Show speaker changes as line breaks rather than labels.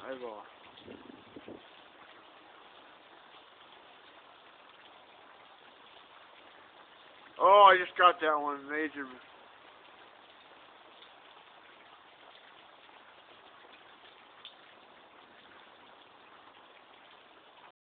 eyeball. Oh, I just got that one. Major